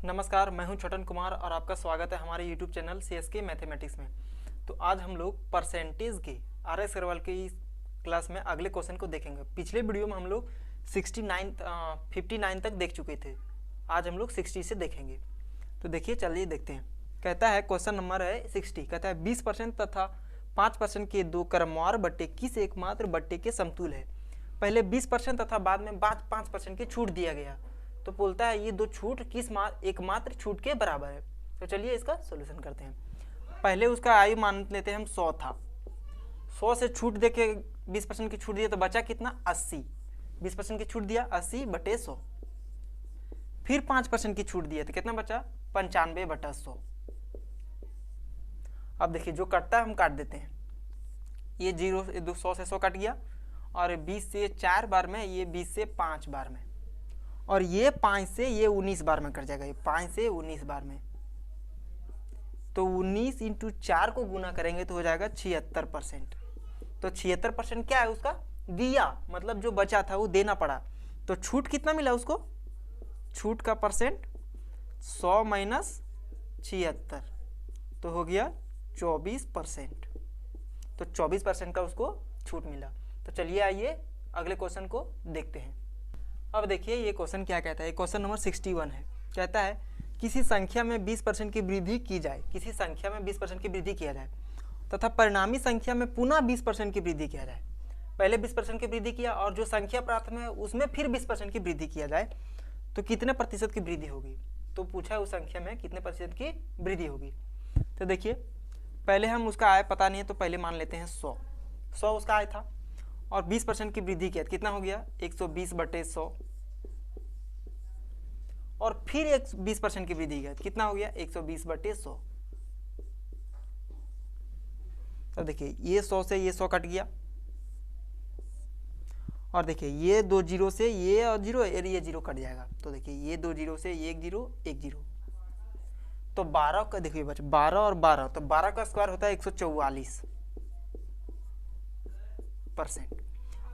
नमस्कार, मैं हूं छोटन कुमार और आपका स्वागत है हमारे YouTube चैनल CSK मैथमेटिक्स में। तो आज हम लोग परसेंटेज के RS अग्रवाल की क्लास में अगले क्वेश्चन को देखेंगे। पिछले वीडियो में हम लोग 59 तक देख चुके थे। आज हम लोग 60 से देखेंगे। तो देखिए, चलिए देखते हैं। कहता है क्वेश्चन नंबर है 60। कहता है 20% तथा 5% के दो क्रमवार बट्टे किस एकमात्र बट्टे के समतुल है। पहले 20% तथा बाद में 5% की छूट दिया गया। तो बोलता है ये दो छूट किस एकमात्र छूट के बराबर है। तो चलिए इसका सॉल्यूशन करते हैं। पहले उसका आयु मान लेते हैं हम 100 था। 100 से छूट दे के 20% की छूट दिया तो बचा कितना 80। 20% की छूट दिया 80/100। फिर 5% की छूट दिया तो कितना बचा 95/100। अब देखिए जो कटता है हम काट देते हैं। ये 100 से 100 कट गया और 20 से 4 बार में, ये 20 से 5 बार में, और ये 5 से ये 19 बार में कट जाएगा। ये 5 से 19 बार में, तो 19 × 4 को गुना करेंगे तो हो जाएगा 76%। तो 76% क्या है उसका दिया, मतलब जो बचा था वो देना पड़ा। तो छूट कितना मिला उसको, छूट का परसेंट 100 - 76 तो हो गया 24%। तो 24% का उसको छूट मिला। तो चलिए आइए अगले क्वेश्चन को देखते हैं। अब देखिए ये क्वेश्चन क्या कहता है। क्वेश्चन नंबर 61 है। कहता है किसी संख्या में 20% की वृद्धि की जाए, किसी संख्या में 20% की वृद्धि किया जाए तथा परिणामी संख्या में पुनः 20% की वृद्धि किया जाए। पहले 20% की वृद्धि किया और जो संख्या प्राप्त में उसमें फिर 20% की वृद्धि किया जाए तो कितने प्रतिशत की वृद्धि होगी। तो पूछा है उस संख्या में कितने प्रतिशत की वृद्धि होगी। तो देखिए पहले हम उसका आय पता नहीं है तो पहले मान लेते हैं 100 उसका आय था और 20% की वृद्धि किया कितना हो गया 120/100, और फिर 20% की वृद्धि किया कितना हो गया 120/100। तो देखिए ये 100 से ये 100 कट गया और देखिए ये 2 जीरो से ये और जीरो और ये जीरो कट जाएगा। तो देखिए ये 2 जीरो से ये 1 जीरो 1 जीरो, तो 12 का देखिए बच्चे 12 और 12, तो 12 का स्क्वायर होता है 144%।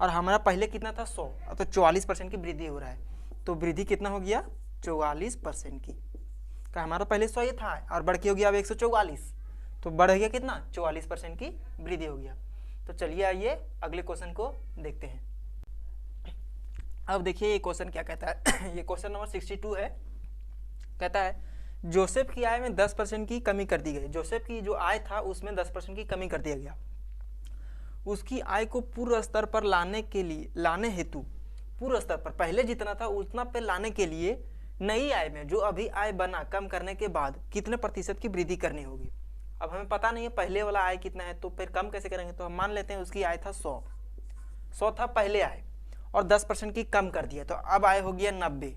और हमारा पहले कितना था 100, तो 44% की वृद्धि हो रहा है। तो वृद्धि कितना हो गया 44% की। का हमारा पहले 100 ये था और बढ़ के हो गया अब 144, तो बढ़ गया कितना 44% की वृद्धि हो गया। तो चलिए आइए अगले क्वेश्चन को देखते हैं। अब देखिए ये क्वेश्चन क्या कहता है। ये क्वेश्चन नंबर 62 है। कहता है जोसेफ की आय में 10% की कमी कर दी गई। जोसेफ की जो आय था उसमें 10% की कमी कर दिया गया। उसकी आय को पूर्व स्तर पर लाने हेतु पूर्व स्तर पर पहले जितना था उतना पे लाने के लिए नई आय में जो अभी आय बना कम करने के बाद कितने प्रतिशत की वृद्धि करनी होगी। अब हमें पता नहीं है पहले वाला आय कितना है, तो फिर कम कैसे करेंगे। तो हम मान लेते हैं उसकी आय था 100 था पहले आय और 10% की कम कर दिया, तो अब आय हो गया 90।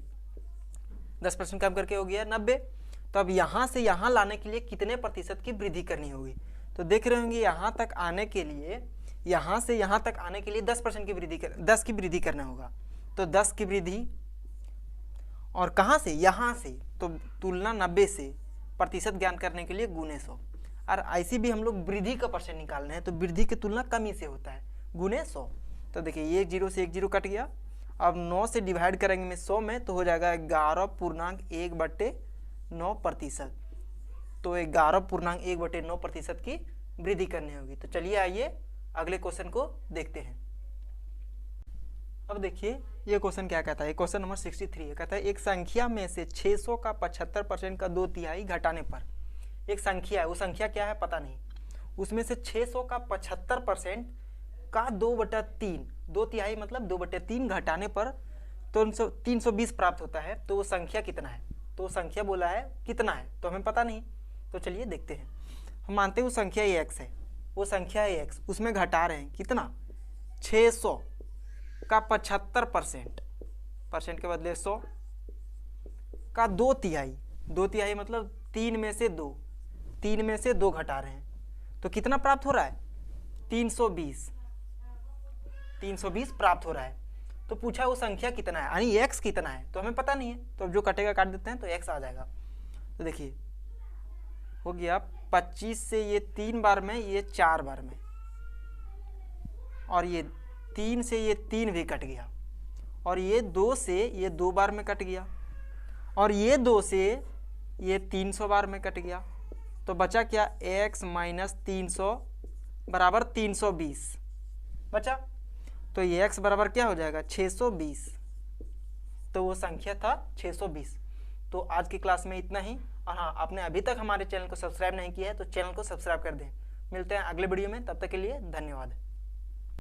10% कम करके हो गया 90। तो अब यहाँ से यहाँ लाने के लिए कितने प्रतिशत की वृद्धि करनी होगी। तो देख रहे होंगे यहाँ तक आने के लिए, यहाँ से यहाँ तक आने के लिए 10% की वृद्धि 10 की वृद्धि करना होगा। तो 10 की वृद्धि, और कहाँ से यहाँ से, तो तुलना 90 से प्रतिशत ज्ञान करने के लिए गुने 100। और ऐसी भी हम लोग वृद्धि का परसेंट निकालना है तो वृद्धि की तुलना कमी से होता है गुने 100। तो देखिए ये 0 से 1 जीरो कट गया। अब 9 से डिवाइड करेंगे में 100 में तो हो जाएगा 11.1/9%। तो 11.1/9% की वृद्धि करनी होगी। तो चलिए आइए अगले क्वेश्चन को देखते हैं। अब देखिए ये क्वेश्चन क्या कहता है। क्वेश्चन नंबर 63 है। कहता है एक संख्या में से 600 का 75% का 2/3 घटाने पर, एक संख्या है, वो संख्या क्या है पता नहीं, उसमें से 600 का 75% का 2/3, 2/3 मतलब 2/3 घटाने पर तो 320 प्राप्त होता है। तो वो संख्या कितना है। तो वो संख्या बोला है कितना है, तो हमें पता नहीं। तो चलिए देखते हैं। हम मानते हैं वो संख्या x है, वो संख्या है x, उसमें घटा रहे हैं कितना 600 का 75%, परसेंट के बदले 100 का 2/3, 2/3 मतलब 3 में से 2, 3 में से 2 घटा रहे हैं तो कितना प्राप्त हो रहा है 320 प्राप्त हो रहा है। तो पूछा वो संख्या कितना है, यानी x कितना है, तो हमें पता नहीं है। तो अब जो कटेगा काट देते हैं तो x आ जाएगा। तो देखिए हो गया 25 से ये 3 बार में, ये 4 बार में, और ये 3 से ये 3 भी कट गया, और ये 2 से ये 2 बार में कट गया, और ये 2 से ये 300 बार में कट गया, तो बचा क्या, x माइनस 300 बराबर 320 बचा। तो ये x बराबर क्या हो जाएगा, 620। तो वो संख्या था 620। तो आज की क्लास में इतना ही। और हाँ, आपने अभी तक हमारे चैनल को सब्सक्राइब नहीं किया है तो चैनल को सब्सक्राइब कर दें। मिलते हैं अगले वीडियो में, तब तक के लिए धन्यवाद।